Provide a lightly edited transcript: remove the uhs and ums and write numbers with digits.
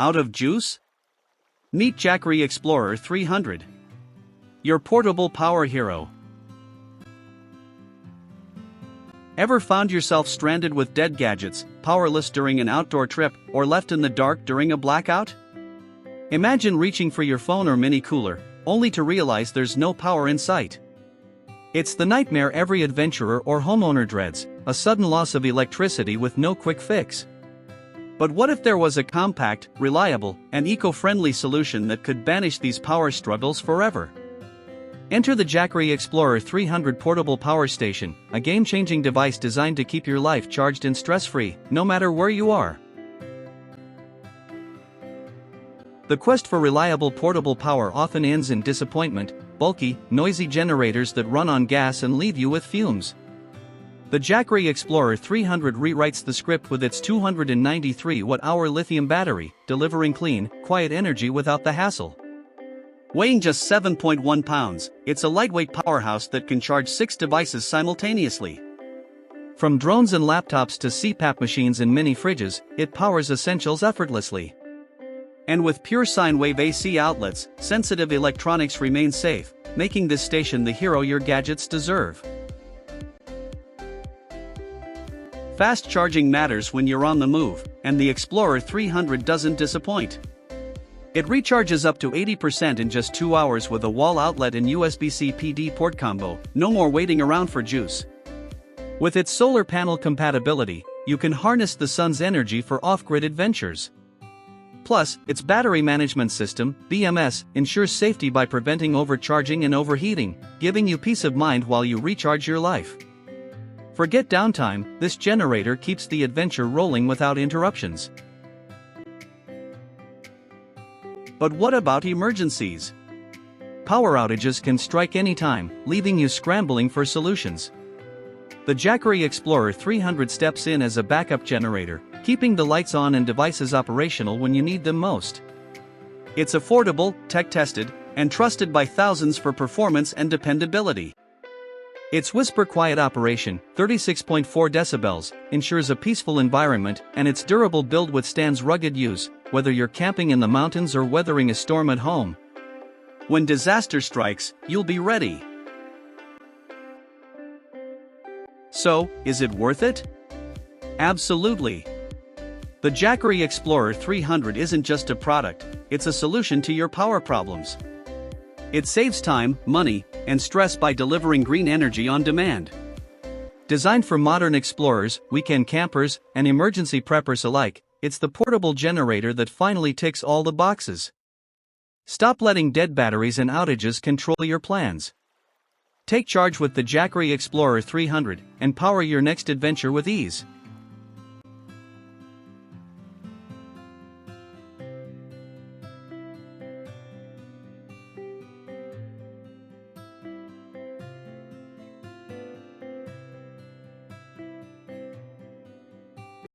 Out of juice? Meet Jackery Explorer 300. Your portable power hero. Ever found yourself stranded with dead gadgets, powerless during an outdoor trip, or left in the dark during a blackout? Imagine reaching for your phone or mini cooler, only to realize there's no power in sight. It's the nightmare every adventurer or homeowner dreads, a sudden loss of electricity with no quick fix. But what if there was a compact, reliable, and eco-friendly solution that could banish these power struggles forever? Enter the Jackery Explorer 300 portable power station, a game-changing device designed to keep your life charged and stress-free, no matter where you are. The quest for reliable portable power often ends in disappointment: bulky, noisy generators that run on gas and leave you with fumes. The Jackery Explorer 300 rewrites the script with its 293 watt-hour lithium battery, delivering clean, quiet energy without the hassle. Weighing just 7.1 pounds, it's a lightweight powerhouse that can charge 6 devices simultaneously. From drones and laptops to CPAP machines and mini fridges, it powers essentials effortlessly. And with pure sine wave AC outlets, sensitive electronics remain safe, making this station the hero your gadgets deserve. Fast charging matters when you're on the move, and the Explorer 300 doesn't disappoint. It recharges up to 80% in just 2 hours with a wall outlet and USB-C PD port combo, no more waiting around for juice. With its solar panel compatibility, you can harness the sun's energy for off-grid adventures. Plus, its battery management system, BMS, ensures safety by preventing overcharging and overheating, giving you peace of mind while you recharge your life. Forget downtime, this generator keeps the adventure rolling without interruptions. But what about emergencies? Power outages can strike anytime, leaving you scrambling for solutions. The Jackery Explorer 300 steps in as a backup generator, keeping the lights on and devices operational when you need them most. It's affordable, tech-tested, and trusted by thousands for performance and dependability. Its whisper-quiet operation, 36.4 decibels, ensures a peaceful environment, and its durable build withstands rugged use, whether you're camping in the mountains or weathering a storm at home. When disaster strikes, you'll be ready. So, is it worth it? Absolutely. The Jackery Explorer 300 isn't just a product, it's a solution to your power problems. It saves time, money, and stress by delivering green energy on demand. Designed for modern explorers, weekend campers, and emergency preppers alike, it's the portable generator that finally ticks all the boxes. Stop letting dead batteries and outages control your plans. Take charge with the Jackery Explorer 300 and power your next adventure with ease.